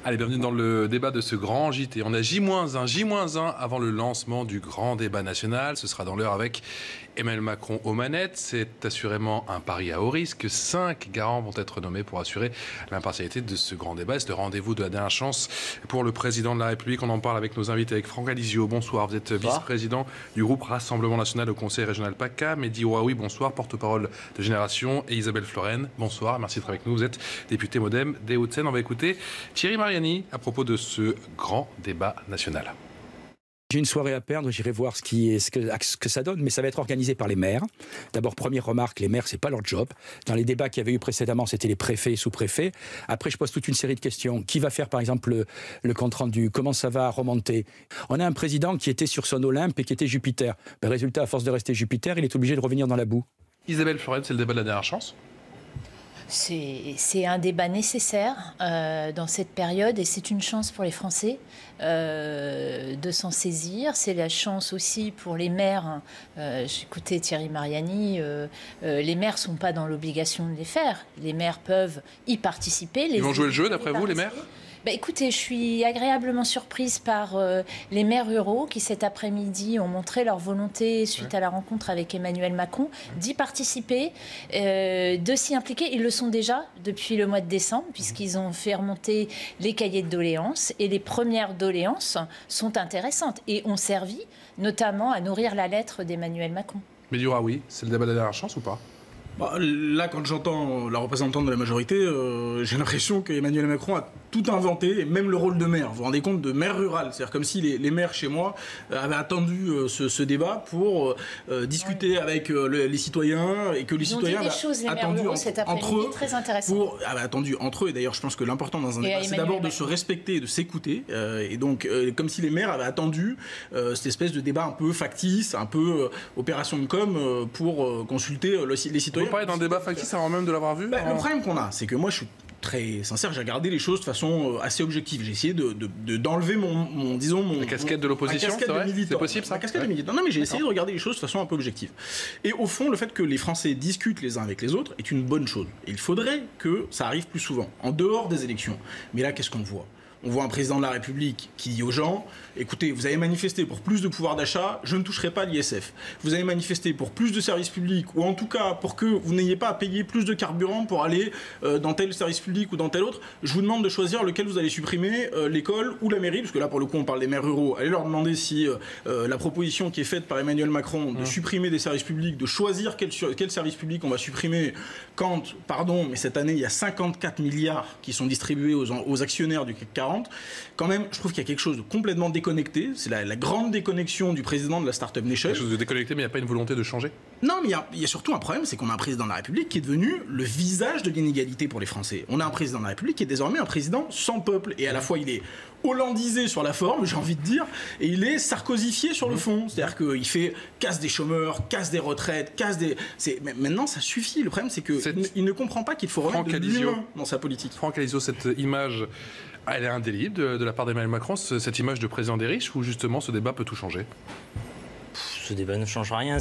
Allez, bienvenue dans le débat de ce grand JT. On a J-1 avant le lancement du grand débat national. Ce sera dans l'heure avec Emmanuel Macron aux manettes. C'est assurément un pari à haut risque. 5 garants vont être nommés pour assurer l'impartialité de ce grand débat. C'est le rendez-vous de la dernière chance pour le président de la République. On en parle avec nos invités, avec Franck Alizio. Bonsoir, vous êtes vice-président du groupe Rassemblement National au Conseil Régional PACA. Mehdi Ouaoui, bonsoir, porte-parole de Génération. Et Isabelle Florennes, bonsoir, merci d'être avec nous. Vous êtes député MoDem des Hauts-de-Seine. On va écouter Thierry Mariani à propos de ce grand débat national. J'ai une soirée à perdre, j'irai voir ce que ça donne, mais ça va être organisé par les maires. D'abord, première remarque, les maires, c'est pas leur job. Dans les débats qu'il y avait eu précédemment, c'était les préfets et sous-préfets. Après, je pose toute une série de questions. Qui va faire, par exemple, le compte-rendu? Comment ça va remonter? On a un président qui était sur son Olympe et qui était Jupiter. Résultat, à force de rester Jupiter, il est obligé de revenir dans la boue. Isabelle Florennes, c'est le débat de la dernière chance. C'est un débat nécessaire dans cette période et c'est une chance pour les Français de s'en saisir. C'est la chance aussi pour les maires. J'écoutais Thierry Mariani, les maires ne sont pas dans l'obligation de les faire. Les maires peuvent y participer. Ils vont jouer le jeu d'après vous, les maires ? Écoutez, je suis agréablement surprise par les maires ruraux qui cet après-midi ont montré leur volonté, suite à la rencontre avec Emmanuel Macron, d'y participer, de s'y impliquer. Ils le sont déjà depuis le mois de décembre, puisqu'ils ont fait remonter les cahiers de doléances. Et les premières doléances sont intéressantes et ont servi notamment à nourrir la lettre d'Emmanuel Macron. Mais du oui, c'est le débat de la dernière chance ou pas ? Là, quand j'entends la représentante de la majorité, j'ai l'impression qu'Emmanuel Macron a tout inventé, et même le rôle de maire. Vous vous rendez compte, de maire rural. C'est-à-dire comme si les maires chez moi avaient attendu ce débat pour discuter avec les citoyens et que les citoyens avaient attendu entre eux. Très intéressant. Attendu entre eux. Et d'ailleurs, je pense que l'important dans un débat, c'est d'abord de se respecter et de s'écouter. Et donc, comme si les maires avaient attendu cette espèce de débat un peu factice, un peu opération de com pour consulter les citoyens. Vous parlez d'un débat factice avant même de l'avoir vu ? Le problème qu'on a, c'est que moi, je suis très sincère, j'ai regardé les choses de façon assez objective. J'ai essayé d'enlever la casquette de l'opposition, c'est vrai ? C'est possible, ça ? La casquette de militant. Non, mais j'ai essayé de regarder les choses de façon un peu objective. Et au fond, le fait que les Français discutent les uns avec les autres est une bonne chose. Et il faudrait que ça arrive plus souvent, en dehors des élections. Mais là, qu'est-ce qu'on voit ? On voit un président de la République qui dit aux gens « Écoutez, vous avez manifesté pour plus de pouvoir d'achat, je ne toucherai pas l'ISF. Vous avez manifesté pour plus de services publics, ou en tout cas pour que vous n'ayez pas à payer plus de carburant pour aller dans tel service public ou dans tel autre. Je vous demande de choisir lequel vous allez supprimer, l'école ou la mairie. » Parce que là, pour le coup, on parle des maires ruraux. Allez leur demander si la proposition qui est faite par Emmanuel Macron de supprimer des services publics, de choisir quel service public on va supprimer quand, pardon, mais cette année, il y a 54 milliards qui sont distribués aux actionnaires du CAC 40. Quand même, je trouve qu'il y a quelque chose de complètement déconnecté. C'est la grande déconnexion du président de la Startup Nation. Quelque chose de déconnecté, mais il n'y a pas une volonté de changer ? Non, mais il y a surtout un problème, c'est qu'on a un président de la République qui est devenu le visage de l'inégalité pour les Français. On a un président de la République qui est désormais un président sans peuple. Et à la fois, il est hollandisé sur la forme, j'ai envie de dire, et il est sarkozyfié sur le fond. C'est-à-dire qu'il fait casse des chômeurs, casse des retraites, Mais maintenant, ça suffit. Le problème, c'est qu'il ne comprend pas qu'il faut remettre de l'humain dans sa politique. Franck Alizio, cette image, elle est indélébile de la part d'Emmanuel Macron, cette image de président des riches, où justement ce débat peut tout changer ? Ce débat ne change rien.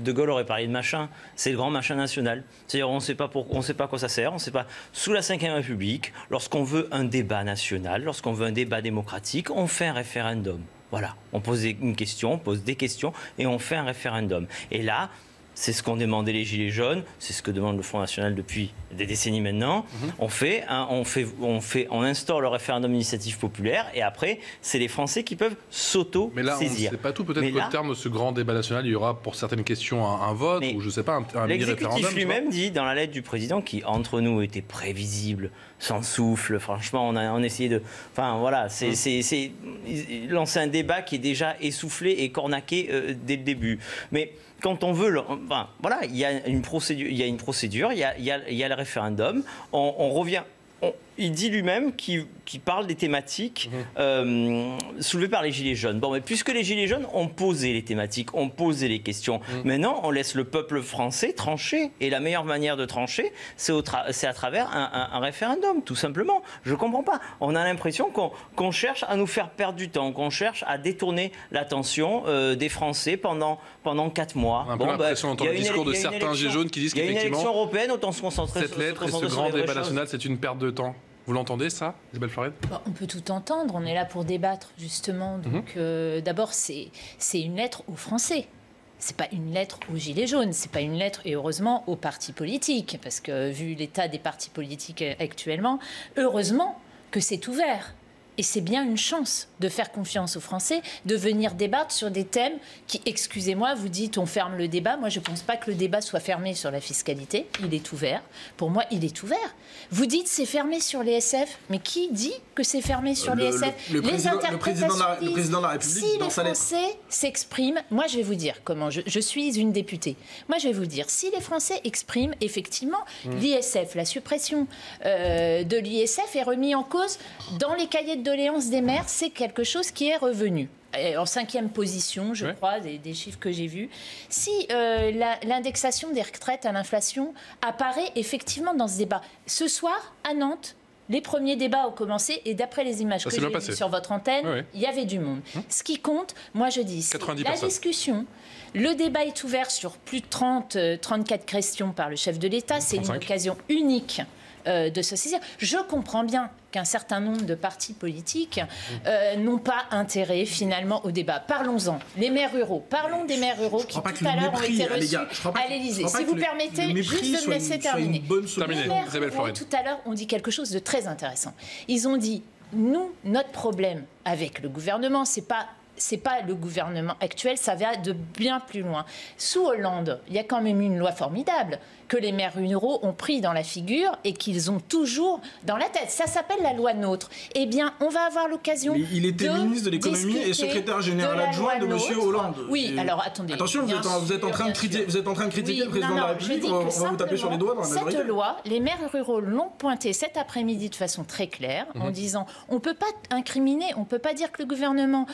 De Gaulle aurait parlé de machin. C'est le grand machin national. C'est-à-dire, on ne sait pas à quoi ça sert. On ne sait pas. Sous la Ve République, lorsqu'on veut un débat national, lorsqu'on veut un débat démocratique, on fait un référendum. Voilà. On pose une question, on pose des questions et on fait un référendum. Et là, c'est ce qu'ont demandé les Gilets jaunes, c'est ce que demande le Front National depuis des décennies maintenant. On instaure le référendum d'initiative populaire et après, c'est les Français qui peuvent s'auto-saisir. Mais là, on ne sait pas tout. Peut-être qu'au terme de ce grand débat national, il y aura pour certaines questions un vote ou je ne sais pas, un mini-référendum. L'exécutif lui-même dit dans la lettre du président, qui entre nous était prévisible, sans souffle, franchement, on essayé de... Enfin voilà, c'est lancer un débat qui est déjà essoufflé et cornaqué dès le début. Mais quand on veut... voilà, il y a une procédure, il y a le référendum, on revient... Il dit lui-même qu'il parle des thématiques soulevées par les Gilets jaunes. Bon, mais puisque les Gilets jaunes ont posé les thématiques, ont posé les questions, maintenant on laisse le peuple français trancher. Et la meilleure manière de trancher, c'est à travers un référendum, tout simplement. Je ne comprends pas. On a l'impression qu'on cherche à nous faire perdre du temps, qu'on cherche à détourner l'attention des Français pendant 4 mois. On a un peu l'impression d'entendre le discours de certains Gilets jaunes qui disent qu'effectivement, il y a une élection européenne, autant se concentrer cette lettre et ce grand débat national, c'est une perte de temps. Vous l'entendez, ça, Isabelle Florennes? On peut tout entendre, on est là pour débattre, justement. Donc, d'abord, c'est une lettre aux Français. C'est pas une lettre aux Gilets jaunes, c'est pas une lettre, et heureusement, aux partis politiques, parce que vu l'état des partis politiques actuellement, heureusement que c'est ouvert. Et c'est bien une chance de faire confiance aux Français, de venir débattre sur des thèmes qui, excusez-moi, vous dites on ferme le débat. Moi, je ne pense pas que le débat soit fermé sur la fiscalité. Il est ouvert. Pour moi, il est ouvert. Vous dites c'est fermé sur les SF. Mais qui dit que c'est fermé sur les SF? Le président de la République, si dans sa lettre. Si les Français s'expriment, moi je vais vous dire comment, je suis une députée. Moi je vais vous dire, si les Français expriment effectivement l'ISF, la suppression de l'ISF est remis en cause dans les cahiers de doléances des maires, c'est quelque chose qui est revenu. En 5e position, je crois, des chiffres que j'ai vus. Si l'indexation des retraites à l'inflation apparaît effectivement dans ce débat. Ce soir, à Nantes, les premiers débats ont commencé et d'après les images que j'ai vues sur votre antenne, il y avait du monde. Ce qui compte, moi je dis, c'est la discussion. Le débat est ouvert sur plus de 34 questions par le chef de l'État. C'est une occasion unique de se saisir. Je comprends bien qu'un certain nombre de partis politiques n'ont pas intérêt finalement au débat. Parlons-en. Les maires ruraux. Parlons des maires ruraux qui tout à l'heure ont été reçus à l'Élysée. Si vous permettez, juste de me laisser terminer. Les maires ruraux, tout à l'heure, ont dit quelque chose de très intéressant. Ils ont dit, nous, notre problème avec le gouvernement, c'est pas le gouvernement actuel, ça va de bien plus loin. Sous Hollande, il y a quand même une loi formidable que les maires ruraux ont pris dans la figure et qu'ils ont toujours dans la tête. Ça s'appelle la loi NOTRe. Eh bien, on va avoir l'occasion de il était ministre de l'économie et secrétaire général adjoint de M. Hollande. Oui, alors attendez. Attention, vous êtes en train de critiquer le président de la République, on va vous taper sur les doigts dans la majorité. Cette loi, les maires ruraux l'ont pointée cet après-midi de façon très claire en disant on ne peut pas incriminer, on ne peut pas dire que le gouvernement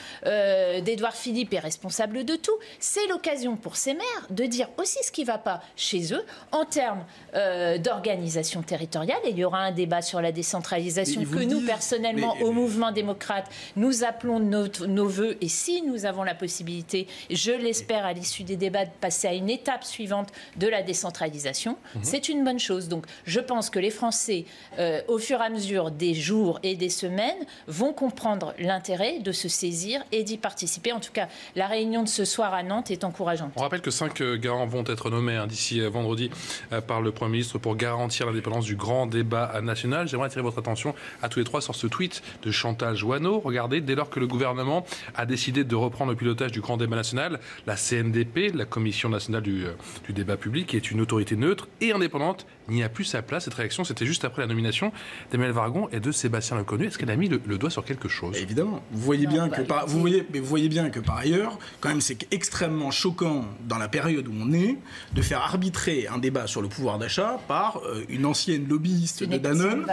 d'Édouard Philippe est responsable de tout. C'est l'occasion pour ces maires de dire aussi ce qui ne va pas chez eux en termes d'organisation territoriale. Et il y aura un débat sur la décentralisation que nous, personnellement, au mouvement démocrate, nous appelons nos voeux. Et si nous avons la possibilité, je l'espère, à l'issue des débats, de passer à une étape suivante de la décentralisation, c'est une bonne chose. Donc, je pense que les Français, au fur et à mesure des jours et des semaines, vont comprendre l'intérêt de se saisir et d'y participer. En tout cas, la réunion de ce soir à Nantes est encourageante. On rappelle que 5 garants vont être nommés d'ici vendredi par le Premier ministre pour garantir l'indépendance du grand débat national. J'aimerais attirer votre attention à tous les trois sur ce tweet de Chantal Joanneau. Regardez, dès lors que le gouvernement a décidé de reprendre le pilotage du grand débat national, la CNDP, la Commission nationale du débat public, qui est une autorité neutre et indépendante, n'y a plus sa place. Cette réaction, c'était juste après la nomination d'Emmanuel Vargon et de Sébastien Lecornu. Est-ce qu'elle a mis le doigt sur quelque chose? Évidemment. Vous voyez bien que par ailleurs, quand même, c'est extrêmement choquant dans la période où on est de faire arbitrer un débat sur le pouvoir d'achat par une ancienne lobbyiste de Danone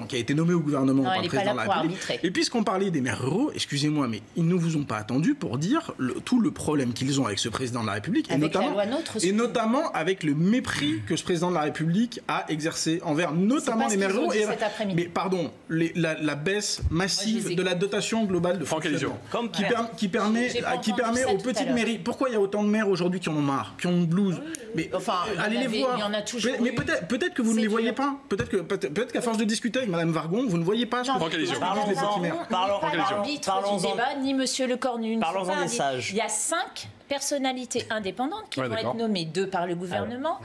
qui a été nommée au gouvernement par le président de la République. Et puisqu'on parlait des maires ruraux, excusez-moi, mais ils ne vous ont pas attendu pour dire tout le problème qu'ils ont avec ce président de la République, et notamment avec le mépris que ce président de la République a exercé envers notamment les maires ruraux. Mais pardon, la baisse massive de la dotation globale de fonctionnement qui permet aux petites mairies. Pourquoi il y a autant de maires aujourd'hui qui en ont marre, qui ont une blouse? Mais allez les voir. Il y en a toujours mais peut-être que vous ne les voyez pas. Peut-être qu'à force de discuter avec Mme Vargon, vous ne voyez pas ce que Parlons-en du débat, ni M. Lecornu. Parlons-en des sages. Il y a 5 personnalités indépendantes qui vont être nommées, 2 par le gouvernement,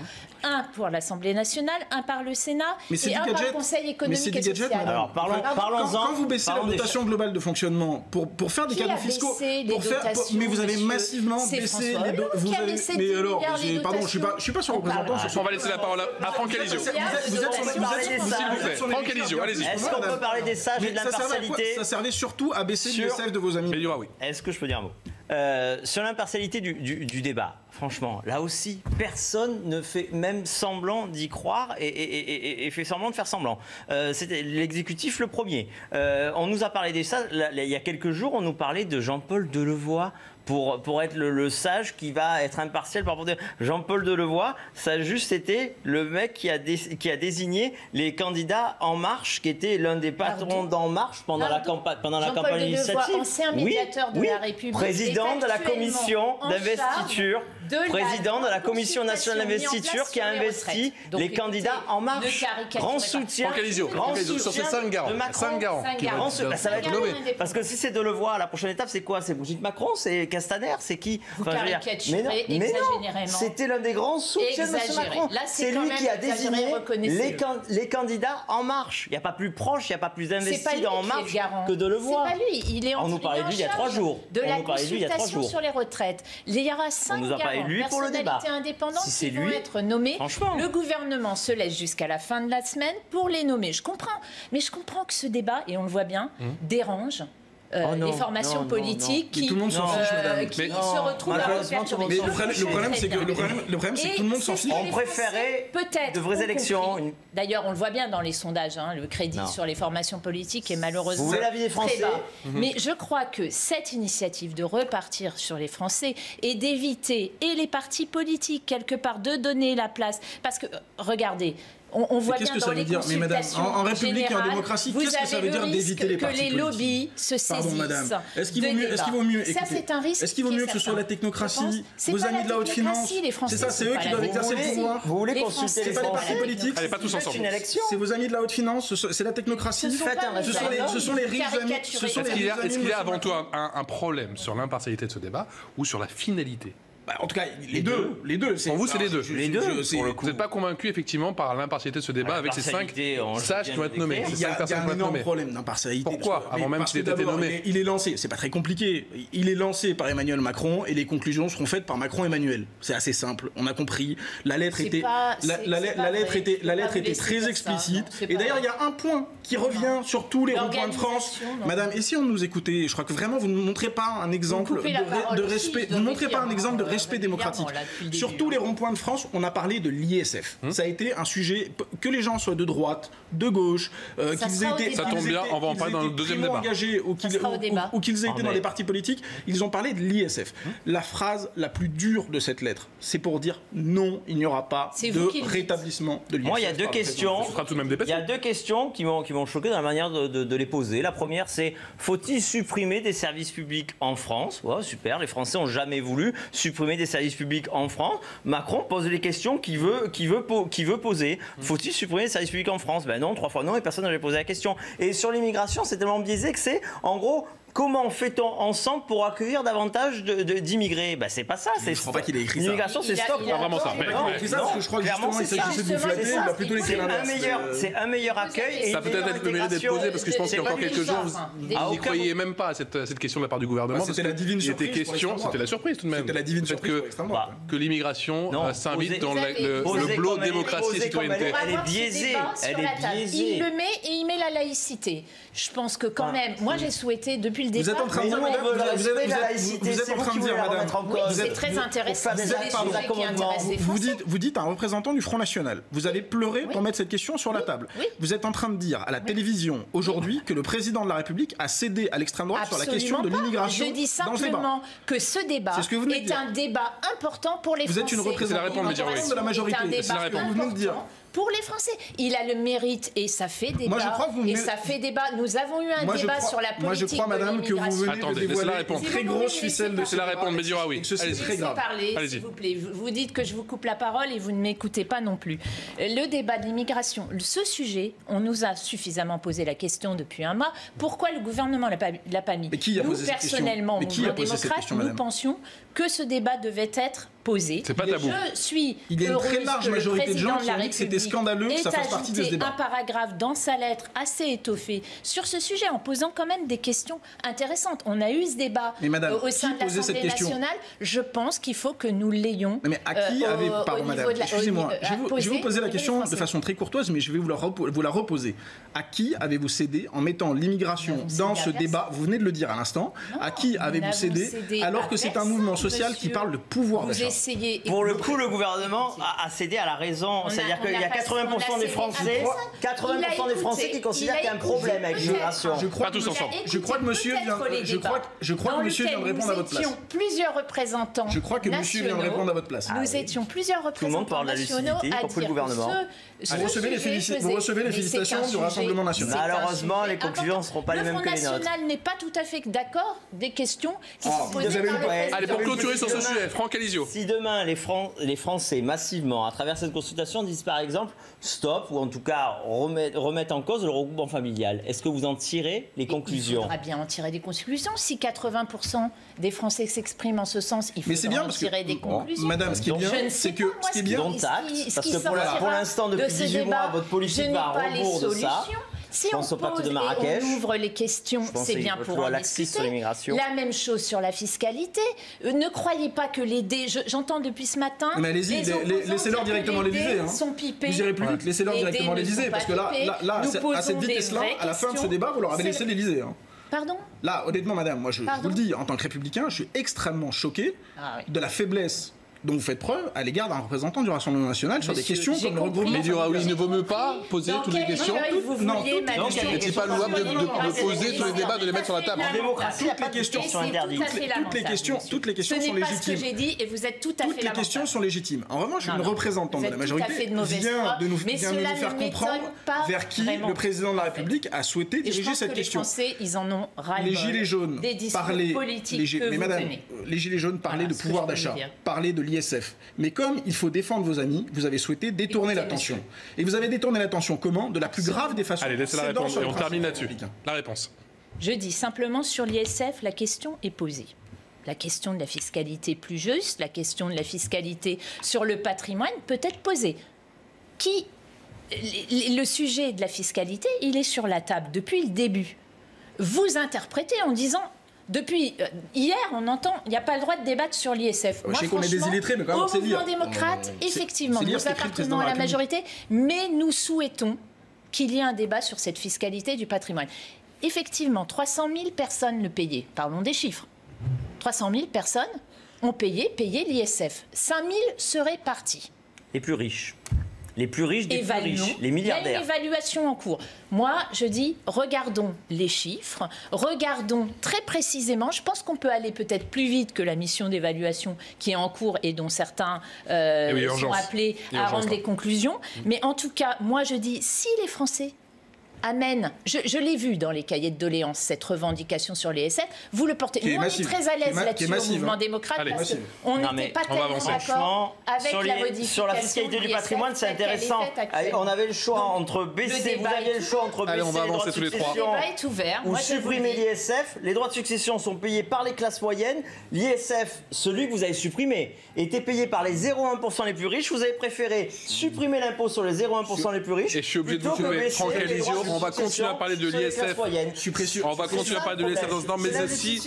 1 pour l'Assemblée nationale, 1 par le Sénat et 1 par le Conseil économique et social. Alors parlons-en. Quand vous baissez la dotation globale de fonctionnement pour faire des cadeaux fiscaux, mais vous avez massivement baissé les dotations. Mais alors, pardon, je suis pas son représentant. On va laisser la parole à Franck Alizio. Vous êtes Franck Alizio, allez-y. Est-ce qu'on peut parler des sages et de l'impartialité? Ça servait surtout à baisser l'ISF de vos amis. Est-ce que je peux dire un mot sur l'impartialité du débat? Franchement, là aussi, personne ne fait même semblant d'y croire et fait semblant de faire semblant. C'était l'exécutif le premier. On nous a parlé de ça, il y a quelques jours, on nous parlait de Jean-Paul Delevoye pour être le sage qui va être impartial par rapport à Jean-Paul Delevoye. Ça a juste été le mec qui a désigné les candidats En Marche, qui était l'un des patrons d'En Marche pendant la campagne législative. Ancien médiateur de la République, président de la commission d'investiture président de la Commission nationale d'investiture qui a investi les candidats En Marche. Grand soutien. Grand soutien sur ces 5 garants. 5 garants. Ça va être nommé. Parce que si c'est Delevoye, la prochaine étape, c'est quoi? C'est Brigitte Macron? C'est Castaner? C'est qui? Vous caricaturez exagérément. C'était l'un des grands soutiens de M. Macron. C'est lui qui a désigné les candidats En Marche. Il n'y a pas plus proche, il n'y a pas plus investi dans En Marche que Delevoye. C'est pas lui. Il est on nous parlait de lui il y a 3 jours. De la consultation sur les retraites. Il y aura 5 personnalités indépendantes qui vont être nommées. Le gouvernement se laisse jusqu'à la fin de la semaine pour les nommer. Je comprends. Mais je comprends que ce débat, et on le voit bien, dérange. Les formations politiques qui tout le monde s'en fiche, madame. Qui se retrouvent à reperturber. Mais le problème, c'est que tout le monde s'en fiche. On préférait de vraies élections. D'ailleurs, on le voit bien dans les sondages, le crédit sur les formations politiques est malheureusement Vous voulez l'avis des Français très bas. Mais je crois que cette initiative de repartir sur les Français et d'éviter, et les partis politiques, quelque part, de donner la place. Parce que, regardez, on voit bien dans les consultations. Mais madame, en République et en démocratie, qu'est-ce que ça veut dire d'éviter les partis politiques? Que les lobbies se saisissent. Pardon, madame. Est-ce qu'il vaut mieux Ça, c'est un risque. Est-ce qu'il vaut mieux que ce soit la technocratie, vos amis de la haute finance? C'est ça, c'est eux qui doivent exercer le pouvoir. Vous voulez consulter les partis politiques? Allez, pas tous ensemble. C'est vos amis de la haute finance, c'est la technocratie. Ce sont les riches amis. Est-ce qu'il y a avant tout un problème sur l'impartialité de ce débat ou sur la finalité? En tout cas, les deux. Pour vous, c'est les deux. Vous n'êtes pas convaincu, effectivement, par l'impartialité de ce débat avec ces 5 sages qui vont être nommés. Il y a un énorme problème d'impartialité. Pourquoi? Avant même qu'il ait été nommé. Il est lancé, c'est pas très compliqué. Il est lancé par Emmanuel Macron et les conclusions seront faites par Macron-Emmanuel. C'est assez simple, on a compris. La lettre était très explicite. Et d'ailleurs, il y a un point qui revient sur tous les ronds-points de France. Madame, et si on nous écoutait, je crois que vraiment, vous ne montrez pas un exemple de respect. Vous ne montrez pas un exemple de respect démocratique. Sur tous les ronds-points de France, on a parlé de l'ISF. Ça a été un sujet que les gens soient de droite, de gauche, qu'ils aient été, ça tombe bien, on va en parler dans le deuxième débat. Engagés ou qu'ils aient été dans les partis politiques, ils ont parlé de l'ISF. La phrase la plus dure de cette lettre, c'est pour dire non, il n'y aura pas de rétablissement de l'ISF. Moi, il y a deux questions. Il y a deux questions qui m'ont choqué dans la manière de les poser. La première, c'est faut-il supprimer des services publics en France? Ouais, super, les Français n'ont jamais voulu supprimer des services publics en France. Macron pose les questions qu'il veut poser. Faut-il supprimer les services publics en France? Ben non, 3 fois non, et personne n'avait posé la question. Et sur l'immigration, c'est tellement biaisé que c'est, en gros, comment fait-on ensemble pour accueillir davantage d'immigrés? Ben c'est pas ça. Je crois pas qu'il ait écrit ça. L'immigration, c'est stop. C'est pas vraiment ça. C'est ça, parce que je crois que justement, il s'agissait de vous flatter, il a plutôt écrit l'inverse. C'est un meilleur accueil. Ça a peut-être être le mérite d'être posé, parce que je pense qu'il y a encore quelques jours, vous n'y croyez même pas à cette question de la part du gouvernement. C'était la divine surprise. C'était la surprise tout de même. C'était la divine surprise. Que l'immigration s'invite dans le blot démocratie et citoyenneté. Elle est biaisée. Il le met et il met la laïcité. Je pense que quand même, moi j'ai souhaité depuis le départ. Vous êtes en train de dire, madame, c'est très intéressant. Vous dites un représentant du Front National. Vous avez pleuré pour mettre cette question sur la table. Vous êtes en train de dire à la télévision aujourd'hui que le président de la République a cédé à l'extrême droite sur la question de l'immigration. Je dis simplement que ce débat est un débat important pour les Français. Vous êtes une représentante de la majorité. C'est la réponse. Pour les Français, il a le mérite et ça fait débat. Ça fait débat. Nous avons eu un débat sur la politique. Moi, je crois, madame, que vous venez de dévoiler une très grosse ficelle de. C'est la réponse, Médira, oui. Allez-y parler, s'il vous plaît. Vous dites que je vous coupe la parole et vous ne m'écoutez pas non plus. Le débat de l'immigration, ce sujet, on nous a suffisamment posé la question depuis un mois. Pourquoi le gouvernement l'a pas mis? Nous, personnellement, mouvement démocrate, nous pensions que ce débat devait être posé. C'est pas tabou. Il y a une très large majorité de gens qui ont dit que c'était scandaleux que ça fasse partie de ce débat. Un paragraphe dans sa lettre assez étoffé sur ce sujet en posant quand même des questions intéressantes. On a eu ce débat au sein de l'Assemblée nationale. Je pense qu'il faut que nous l'ayons. Mais à qui pardon madame, excusez-moi, je vais vous poser la question de façon très courtoise, mais je vais vous la reposer. À qui avez-vous cédé en mettant l'immigration dans ce débat? Vous venez de le dire à l'instant. À qui avez-vous cédé alors que c'est un mouvement social qui parle de pouvoir d'achat? Pour le coup, le gouvernement a cédé à la raison. C'est-à-dire qu'il y a 80% des Français, qui considèrent qu'il y a un problème avec l'immigration. Pas tous ensemble. Je crois que monsieur vient de répondre à votre place. Nous étions plusieurs représentants. Je crois que monsieur vient de répondre à votre place. Nous étions plusieurs représentants nationaux à dire le gouvernement. Vous recevez les félicitations du Rassemblement national. Malheureusement, les conclusions ne seront pas les mêmes que les nôtres. Le Front National n'est pas tout à fait d'accord des questions qui sont posées par le président. Allez, pour clôturer sur ce sujet, Franck Alizio. si demain les Français massivement, à travers cette consultation, disent par exemple stop, ou en tout cas remettent en cause le regroupement familial, est-ce que vous en tirez les conclusions? Il faudra bien en tirer des conclusions. Si 80% des Français s'expriment en ce sens, il faudra en tirer des conclusions. Madame, ce qui est bien, c'est que parce que pour l'instant, depuis 18 mois, votre politique va à rebours de ça. Si on pose et on ouvre les questions, c'est bien pour en discuter. La même chose sur la fiscalité. Ne croyez pas que j'entends depuis ce matin... Mais allez-y, laissez-leur directement l'Élysée. Sont pipés. Vous irez plus vite, laissez-leur directement l'Élysée. Parce que là à cette vitesse-là, à la fin de ce débat, vous leur avez laissé l'Élysée. Pardon? Là, honnêtement, madame, moi je vous le dis, en tant que républicain, je suis extrêmement choqué de la faiblesse dont vous faites preuve à l'égard d'un représentant du Rassemblement national sur des questions comme le regroupement. Mais il ne vaut mieux pas poser toutes les questions. Non, n'est-il pas louable de poser tous les débats, de les mettre sur la table? En démocratie, toutes les questions sont interdites. Toutes les questions sont légitimes. Ce n'est pas ce que j'ai dit et vous êtes tout à fait Toutes les questions sont légitimes. En revanche, une représentante de la majorité vient de nous faire comprendre vers qui le président de la République a souhaité diriger cette question. Les Français, ils en ont ras-le-bol. Les Gilets jaunes parlaient, mais madame, les Gilets jaunes parlaient de pouvoir d'achat, parlaient de l'ISF. Mais comme il faut défendre vos amis, vous avez souhaité détourner l'attention. Et vous avez détourné l'attention comment? De la plus grave des façons. Allez, laissez la réponse et on termine là-dessus. La réponse. Je dis simplement sur l'ISF, la question est posée. La question de la fiscalité plus juste, la question de la fiscalité sur le patrimoine peut être posée. Le sujet de la fiscalité, il est sur la table depuis le début. Vous interprétez en disant... Depuis hier, on entend il n'y a pas le droit de débattre sur l'ISF. Je sais qu'on est des illettrés, mais quand même, c'est lire. Au mouvement démocrate, effectivement, nous appartenons à la majorité, mais nous souhaitons qu'il y ait un débat sur cette fiscalité du patrimoine. Effectivement, 300 000 personnes le payaient. Parlons des chiffres. 300 000 personnes ont payé l'ISF. 5 000 seraient partis. Les plus riches. Les plus riches des plus riches, les milliardaires. Il y a une évaluation en cours. Moi, je dis, regardons les chiffres, regardons très précisément. Je pense qu'on peut aller peut-être plus vite que la mission d'évaluation qui est en cours et dont certains sont appelés à rendre des conclusions. Mais en tout cas, moi, je dis, si les Français amène, je l'ai vu dans les cahiers de doléances, cette revendication sur les SF, vous le portez. Nous, on est très à l'aise là-dessus au mouvement démocrate, parce qu'on n'était pas tellement d'accord avec la modification. Sur la fiscalité du patrimoine, c'est intéressant. On avait le choix entre baisser, vous aviez le choix entre baisser les droits de succession ou supprimer l'ISF. Les droits de succession sont payés par les classes moyennes. L'ISF, celui que vous avez supprimé, était payé par les 0,1% les plus riches. Vous avez préféré supprimer l'impôt sur les 0,1% les plus riches. Et je suis obligé de vous couper, Franck Alizio. On va continuer à parler de l'ISF. On va continuer à parler de l'ISF dans ce temps, mais aussi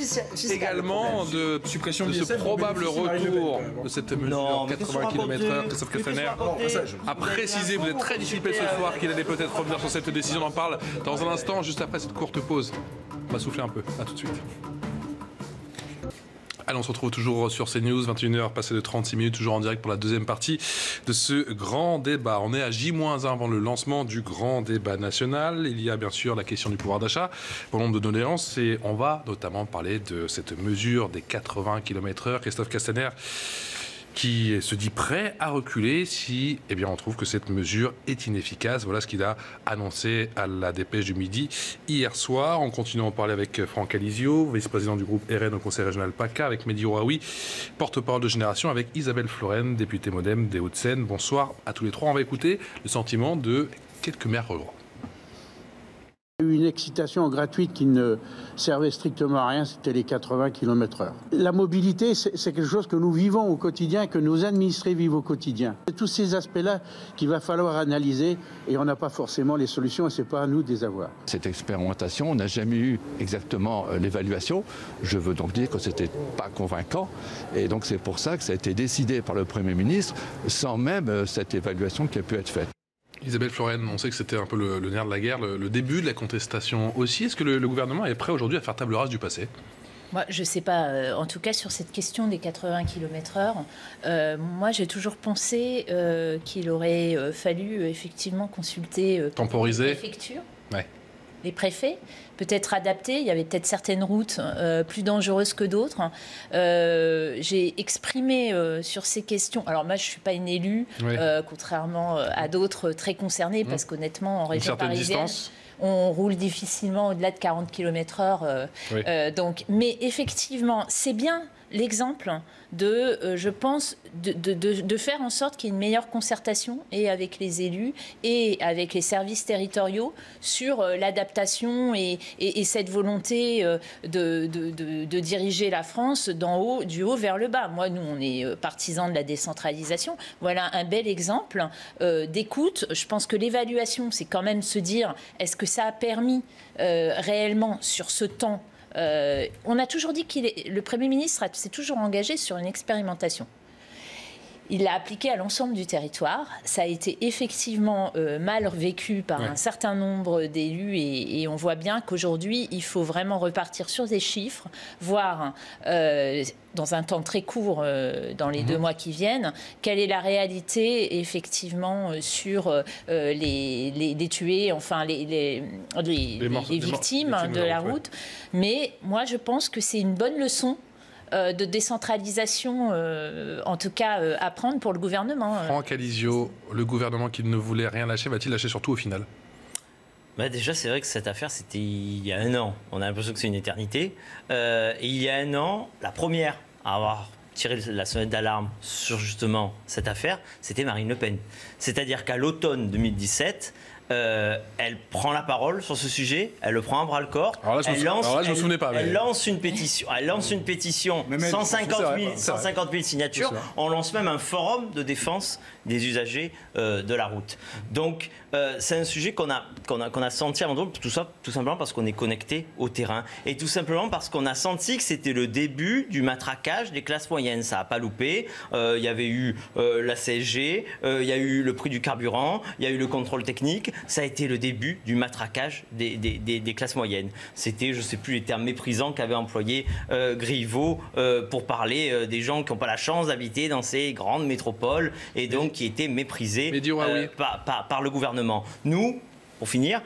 également de ce probable retour de cette mesure 80 km/h. Christophe Castaner a précisé, vous êtes très dissipé ce soir, qu'il allait peut-être revenir sur cette décision. On en parle dans un instant, juste après cette courte pause. On va souffler un peu. À tout de suite. Allez, on se retrouve toujours sur CNews, 21h, passé de 36 minutes, toujours en direct pour la deuxième partie de ce grand débat. On est à J-1 avant le lancement du grand débat national. Il y a bien sûr la question du pouvoir d'achat pour nombre de doléances et on va notamment parler de cette mesure des 80 km/h. Christophe Castaner qui se dit prêt à reculer si on trouve que cette mesure est inefficace. Voilà ce qu'il a annoncé à la dépêche du midi hier soir. On continue à en parler avec Franck Alizio, vice-président du groupe RN au Conseil régional PACA, avec Mehdi Roaoui, porte-parole de Génération, avec Isabelle Floren, députée MoDem des Hauts-de-Seine. Bonsoir à tous les trois. On va écouter le sentiment de quelques maires ruraux. Une excitation gratuite qui ne servait strictement à rien, c'était les 80 km/h. La mobilité, c'est quelque chose que nous vivons au quotidien, que nos administrés vivent au quotidien. C'est tous ces aspects-là qu'il va falloir analyser et on n'a pas forcément les solutions et ce n'est pas à nous de les avoir. Cette expérimentation, on n'a jamais eu exactement l'évaluation. Je veux donc dire que ce n'était pas convaincant et donc c'est pour ça que ça a été décidé par le Premier ministre sans même cette évaluation qui a pu être faite. Isabelle Floren, on sait que c'était un peu le nerf de la guerre, le début de la contestation aussi. Est-ce que le gouvernement est prêt aujourd'hui à faire table rase du passé ? Moi, je ne sais pas. En tout cas, sur cette question des 80 km/h, moi, j'ai toujours pensé qu'il aurait fallu effectivement consulter temporiser les préfectures, les préfets, peut-être adapter. Il y avait peut-être certaines routes plus dangereuses que d'autres. J'ai exprimé sur ces questions. Alors moi, je ne suis pas une élue, contrairement à d'autres très concernés, parce qu'honnêtement, en région parisienne, on roule difficilement au-delà de 40 km/h. Mais effectivement, c'est bien l'exemple de, je pense, de faire en sorte qu'il y ait une meilleure concertation et avec les élus et avec les services territoriaux sur l'adaptation et cette volonté de diriger la France du haut vers le bas. Moi, nous, on est partisans de la décentralisation. Voilà un bel exemple d'écoute. Je pense que l'évaluation, c'est quand même se dire, est-ce que ça a permis réellement sur ce temps. On a toujours dit le Premier ministre s'est toujours engagé sur une expérimentation. Il l'a appliqué à l'ensemble du territoire. Ça a été effectivement mal vécu par un certain nombre d'élus et on voit bien qu'aujourd'hui, il faut vraiment repartir sur des chiffres, voir dans un temps très court, dans les 2 mois qui viennent, quelle est la réalité effectivement sur les tués, enfin les victimes de la route. Mais moi, je pense que c'est une bonne leçon de décentralisation, en tout cas, à prendre pour le gouvernement. Franck Alizio, le gouvernement qui ne voulait rien lâcher, va-t-il lâcher surtout au final ? Déjà, c'est vrai que cette affaire, c'était il y a 1 an. On a l'impression que c'est une éternité. Et il y a 1 an, la première à avoir tiré la sonnette d'alarme sur justement cette affaire, c'était Marine Le Pen. C'est-à-dire qu'à l'automne 2017, elle prend la parole sur ce sujet, elle le prend à bras le corps. Elle lance une pétition. Elle lance une pétition, 150 000 signatures. On lance même un forum de défense des usagers de la route. Donc c'est un sujet qu'on a senti avant tout ça, tout simplement parce qu'on est connecté au terrain et tout simplement parce qu'on a senti que c'était le début du matraquage des classes moyennes. Ça n'a pas loupé. Il y avait eu la CSG, il y a eu le prix du carburant, il y a eu le contrôle technique. Ça a été le début du matraquage des classes moyennes. C'était, je ne sais plus les termes méprisants qu'avait employé Griveaux pour parler des gens qui n'ont pas la chance d'habiter dans ces grandes métropoles et donc qui étaient méprisés par le gouvernement. Nous, pour finir,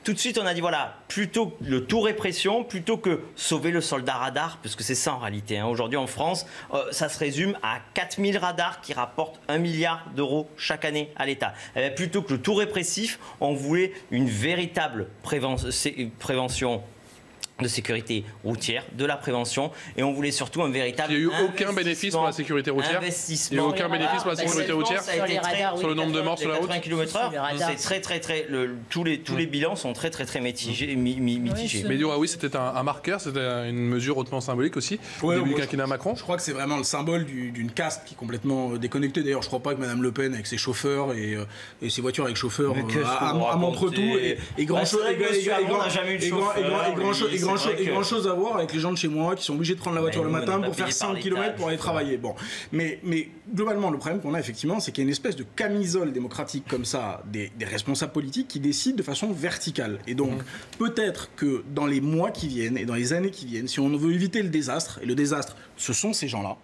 tout de suite, on a dit, voilà, plutôt le tout répression, plutôt que sauver le soldat radar, parce que c'est ça en réalité. Hein. Aujourd'hui, en France, ça se résume à 4000 radars qui rapportent 1 milliard d'euros chaque année à l'État. Plutôt que le tout répressif, on voulait une véritable prévention de sécurité routière, de la prévention, et on voulait surtout un véritable. Il n'y a eu aucun bénéfice pour la sécurité routière. Il n'y a eu aucun bénéfice pour la sécurité routière sur le nombre de morts sur la route. 80 km/h, c'est très. Tous les bilans sont très mitigés. Mais oui, c'était un marqueur, c'était une mesure hautement symbolique aussi. Au début du quinquennat Macron. Je crois que c'est vraiment le symbole d'une caste qui est complètement déconnectée. D'ailleurs, je ne crois pas que Mme Le Pen avec ses chauffeurs et ses voitures avec chauffeurs à Montretout et grand chose à voir avec les gens de chez moi qui sont obligés de prendre la voiture le matin pour faire 100 km pour aller travailler. Bon, mais globalement, le problème qu'on a effectivement, c'est qu'il y a une espèce de camisole démocratique comme ça des responsables politiques qui décident de façon verticale. Et donc, peut-être que dans les mois qui viennent et dans les années qui viennent, si on veut éviter le désastre, et le désastre, ce sont ces gens-là,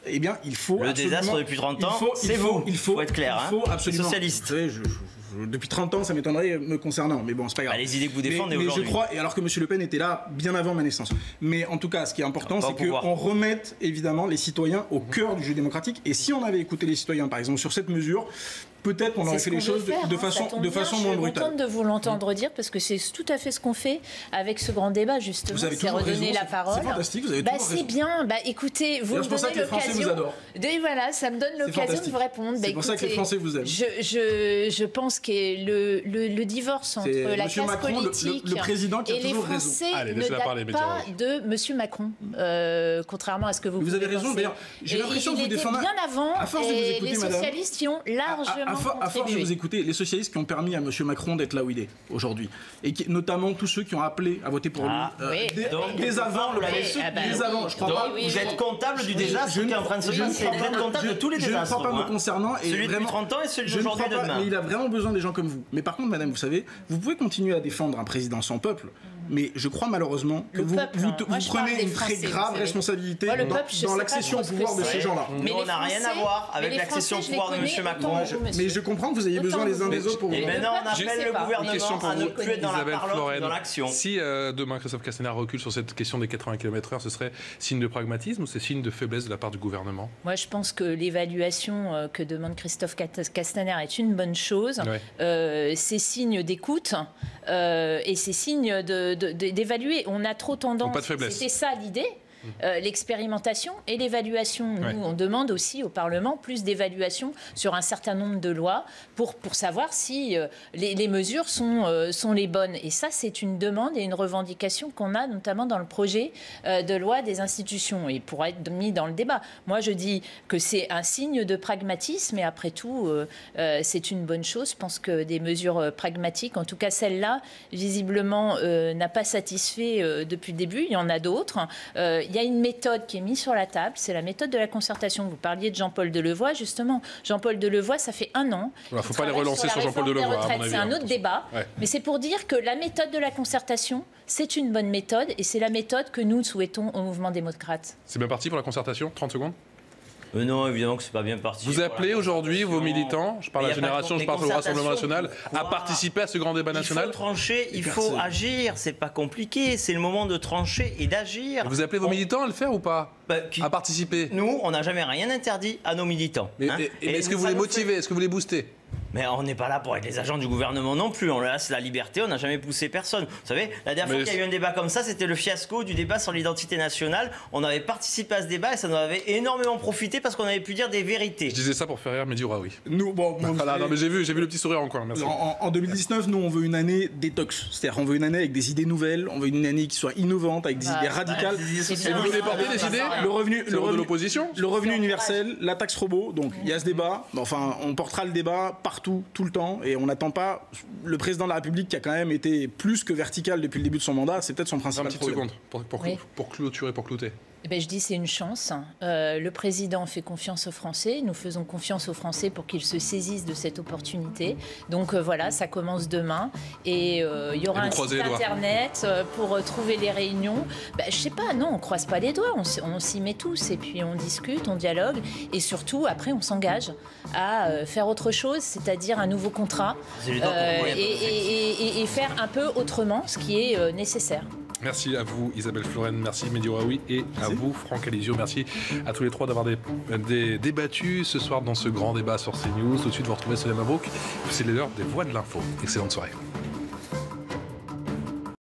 eh bien, il faut le désastre depuis 30 ans, c'est vous. Il faut être clair. Il faut absolument. Socialiste. Depuis 30 ans, ça m'étonnerait me concernant, mais bon, c'est pas grave. Les idées que vous défendez aujourd'hui. Mais je crois, et alors que M. Le Pen était là bien avant ma naissance. Mais en tout cas, ce qui est important, c'est qu'on remette évidemment les citoyens au cœur du jeu démocratique. Et si on avait écouté les citoyens, par exemple, sur cette mesure, peut-être qu'on aurait fait les choses de façon moins brutale. Je suis contente de vous l'entendre dire, parce que c'est tout à fait ce qu'on fait avec ce grand débat, justement. C'est redonner la parole. C'est fantastique, vous avez toujours raison. C'est bien. Écoutez, vous me donnez l'occasion. Voilà, ça me donne l'occasion de vous répondre. C'est pour ça que les Français vous aiment. Je pense que le divorce entre la classe politique et les Français ne date pas de M. Macron, contrairement à ce que vous avez raison, d'ailleurs. J'ai l'impression que vous défendez bien avant, et les socialistes y ont largement à force de vous écouter, les socialistes qui ont permis à M. Macron d'être là où il est aujourd'hui, et notamment tous ceux qui ont appelé à voter pour lui dès avant je crois pas. Vous êtes comptable du désastre qui est en train de se passer. Vous êtes comptable de tous les désastres. Je ne crois pas me concernant. Celui depuis 30 ans et celui d'aujourd'hui et de demain. Mais il a vraiment besoin des gens comme vous. Mais par contre, madame, vous savez, vous pouvez continuer à défendre un président sans peuple, mais je crois malheureusement que vous prenez une très grave responsabilité dans l'accession au pouvoir de ces gens-là. Mais on n'a rien à voir avec l'accession au pouvoir de M. Macron. Mais je comprends que vous ayez besoin les uns des autres pour vous. Et maintenant, on appelle le gouvernement à ne plus être dans la parole, dans l'action. Si demain Christophe Castaner recule sur cette question des 80 km/h, ce serait signe de pragmatisme ou c'est signe de faiblesse de la part du gouvernement ? Moi, je pense que l'évaluation que demande Christophe Castaner est une bonne chose. C'est signe d'écoute et c'est signe d'évaluer. On a trop tendance. Pas de faiblesse. C'était ça l'idée. l'expérimentation et l'évaluation. Nous, on demande aussi au Parlement plus d'évaluation sur un certain nombre de lois pour savoir si les mesures sont les bonnes. Et ça, c'est une demande et une revendication qu'on a notamment dans le projet de loi des institutions et pour être mis dans le débat. Moi, je dis que c'est un signe de pragmatisme et après tout, c'est une bonne chose. Je pense que des mesures pragmatiques, en tout cas celle-là, visiblement, n'a pas satisfait depuis le début. Il y en a d'autres. Il y a une méthode qui est mise sur la table, c'est la méthode de la concertation. Vous parliez de Jean-Paul Delevoye, justement. Jean-Paul Delevoye, ça fait 1 an. Il ne faut pas les relancer sur Jean-Paul Delevoye. C'est un autre débat. Ouais. Mais c'est pour dire que la méthode de la concertation, c'est une bonne méthode et c'est la méthode que nous souhaitons au mouvement démocrate. C'est bien parti pour la concertation? 30 secondes. Non, évidemment que c'est pas bien parti. Vous appelez aujourd'hui vos militants, je parle à la génération, je parle au Rassemblement national, à participer à ce grand débat national? Il faut trancher, il faut agir, c'est pas compliqué, c'est le moment de trancher et d'agir. Vous appelez vos militants à le faire ou pas? À participer? Nous, on n'a jamais rien interdit à nos militants. Mais est-ce que vous les motivez? Est-ce que vous les boostez? Mais on n'est pas là pour être les agents du gouvernement non plus. On laisse la liberté, on n'a jamais poussé personne. Vous savez, la dernière fois qu'il y a eu un débat comme ça, c'était le fiasco du débat sur l'identité nationale. On avait participé à ce débat et ça nous avait énormément profité parce qu'on avait pu dire des vérités. Je disais ça pour faire rire Mehdi Ouraoui. Nous, voilà, non, mais j'ai vu le petit sourire en coin. Merci. En 2019, nous, on veut une année détox. C'est-à-dire, on veut une année avec des idées nouvelles, on veut une année qui soit innovante, avec des idées radicales. Et vous voulez porter des idées? Le revenu de l'opposition, le revenu universel, la taxe robot. Donc, il y a ce débat. Enfin, on portera le débat partout, tout le temps. Et on n'attend pas le président de la République qui a quand même été plus que vertical depuis le début de son mandat. C'est peut-être son principal problème. Pour clôturer, pour clouter. Eh bien, je dis c'est une chance. Le président fait confiance aux Français. Nous faisons confiance aux Français pour qu'ils se saisissent de cette opportunité. Donc voilà, ça commence demain. Et il y aura un site internet pour trouver les réunions. Je sais pas, non, on croise pas les doigts. On s'y met tous et puis on discute, on dialogue. Et surtout, après, on s'engage à faire autre chose, c'est-à-dire un nouveau contrat et faire un peu autrement ce qui est nécessaire. Merci à vous Isabelle Florennes, merci Mehdi Ouraoui et à vous Franck Alizio. Merci à tous les trois d'avoir débattu ce soir dans ce grand débat sur CNews. Tout de suite vous retrouvez Solène Mabrouk, c'est l'heure des voix de l'info. Excellente soirée.